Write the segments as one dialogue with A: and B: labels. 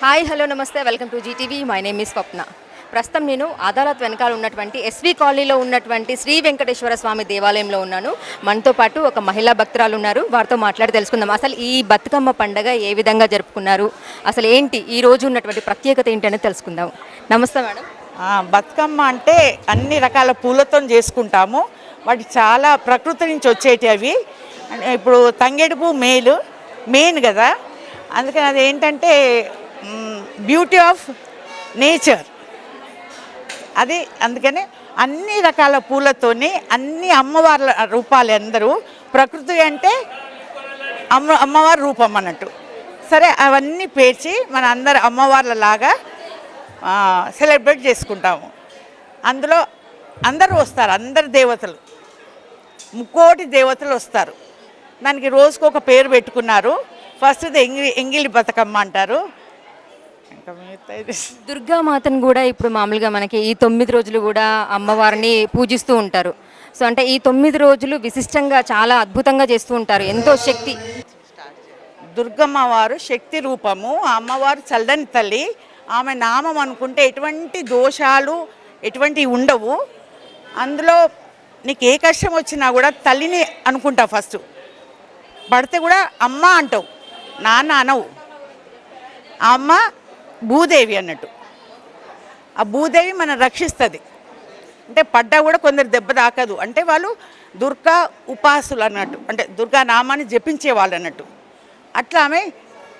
A: Hi hello నమస్తే welcome to Zee TV. My name is Swapna. ప్రస్తుతం నేను అదాలత్ వెనకాల ఉన్నటువంటి ఎస్వి కాలనీలో ఉన్నటువంటి శ్రీ వెంకటేశ్వర స్వామి దేవాలయంలో ఉన్నాను. మనతో పాటు ఒక మహిళా భక్తురాలు ఉన్నారు. వారితో మాట్లాడి తెలుసుకుందాం అసలు ఈ బతుకమ్మ పండగ ఏ విధంగా జరుపుకున్నారు, అసలు ఏంటి ఈ రోజు ఉన్నటువంటి ప్రత్యేకత ఏంటనేది తెలుసుకుందాం. నమస్తే మేడం.
B: బతుకమ్మ అంటే అన్ని రకాల పూలతో చేసుకుంటాము. వాటి చాలా ప్రకృతి నుంచి వచ్చేటి అవి. ఇప్పుడు తంగేడు పువ్వు మెయిన్ కదా, అందుకని అది ఏంటంటే బ్యూటీ ఆఫ్ నేచర్ అది. అందుకని అన్ని రకాల పూలతోని అన్ని అమ్మవార్ల రూపాలు, అందరూ ప్రకృతి అంటే అమ్మవారి రూపం అన్నట్టు. సరే, అవన్నీ పేర్చి మన అందరు అమ్మవార్లలాగా సెలబ్రేట్ చేసుకుంటాము. అందులో అందరూ వస్తారు, అందరు దేవతలు, 3 దేవతలు వస్తారు. దానికి రోజుకు ఒక పేరు పెట్టుకున్నారు. ఫస్ట్ది ఎంగిలి బతుకమ్మ అంటారు. ఇంకా మిగతా
A: దుర్గామాతను కూడా ఇప్పుడు మామూలుగా మనకి ఈ 9 రోజులు కూడా అమ్మవారిని పూజిస్తూ ఉంటారు. సో అంటే ఈ 9 రోజులు విశిష్టంగా చాలా అద్భుతంగా చేస్తూ ఉంటారు. ఎంతో శక్తి.
B: దుర్గమ్మ వారు శక్తి రూపము, ఆ అమ్మవారు చల్లని తల్లి. ఆమె నామం అనుకుంటే ఎటువంటి దోషాలు ఎటువంటివి ఉండవు. అందులో నీకు ఏ కష్టం వచ్చినా కూడా తల్లిని అనుకుంటా. ఫస్ట్ పడితే కూడా అమ్మ అంటావు, నాన్న అనవు. ఆ అమ్మ భూదేవి అన్నట్టు. ఆ భూదేవి మనం రక్షిస్తుంది. అంటే పడ్డా కూడా కొందరు దెబ్బ తాకదు, అంటే వాళ్ళు దుర్గా ఉపాసులు అన్నట్టు, అంటే దుర్గా నామాన్ని జపించే వాళ్ళు అన్నట్టు. అట్లా ఆమె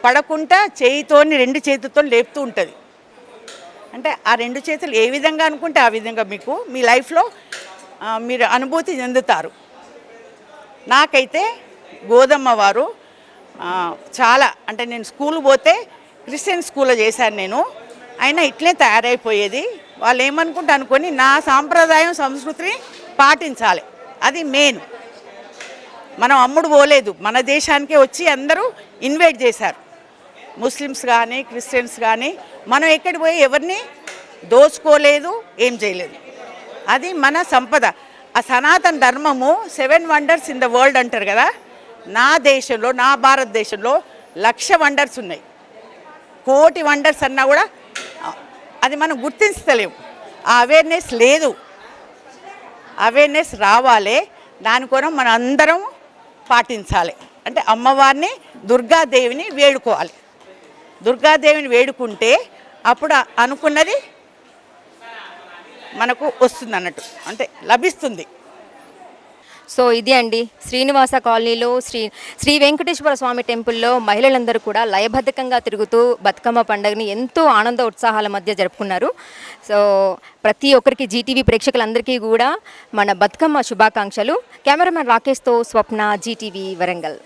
B: పడకుండా చేయితోని 2 చేతులతో లేపుతూ ఉంటుంది. అంటే ఆ 2 చేతులు ఏ విధంగా అనుకుంటే ఆ విధంగా మీకు మీ లైఫ్లో మీరు అనుభూతి చెందుతారు. నాకైతే గోదమ్మ వారు చాలా, అంటే నేను స్కూల్ పోతే క్రిస్టియన్ స్కూల్లో చేశాను నేను, అయినా ఇట్లే తయారైపోయేది. వాళ్ళు ఏమనుకుంటే అనుకొని నా సాంప్రదాయం సంస్కృతిని పాటించాలి, అది మెయిన్. మనం అమ్ముడు పోలేదు, మన దేశానికే వచ్చి అందరూ ఇన్వైట్ చేశారు. ముస్లిమ్స్ కానీ క్రిస్టియన్స్ కానీ మనం ఎక్కడికి పోయి ఎవరిని దోచుకోలేదు, ఏం చేయలేదు. అది మన సంపద. ఆ సనాతన ధర్మము 7 వండర్స్ ఇన్ ద వరల్డ్ అంటారు కదా. నా దేశంలో, నా భారతదేశంలో 1,00,000 వండర్స్ ఉన్నాయి. 1,00,00,000 వండర్స్ అన్నా కూడా అది మనం గుర్తించలేము. ఆ అవేర్నెస్ లేదు. అవేర్నెస్ రావాలి. దానికోసం మనం అందరం పాటించాలి. అంటే అమ్మవారిని, దుర్గాదేవిని వేడుకోవాలి. దుర్గాదేవిని వేడుకుంటే అప్పుడు అనుకున్నది మనకు వస్తుంది అన్నట్టు, అంటే లభిస్తుంది.
A: సో ఇది అండి శ్రీనివాస కాలనీలో శ్రీ వెంకటేశ్వర స్వామి టెంపుల్లో మహిళలందరూ కూడా లయబద్ధకంగా తిరుగుతూ బతుకమ్మ పండుగని ఎంతో ఆనంద ఉత్సాహాల మధ్య జరుపుకున్నారు. సో ప్రతి ఒక్కరికి, జీటీవీ ప్రేక్షకులందరికీ కూడా మన బతుకమ్మ శుభాకాంక్షలు. కెమెరామెన్ రాకేష్తో స్వప్న, జీటీవీ వరంగల్.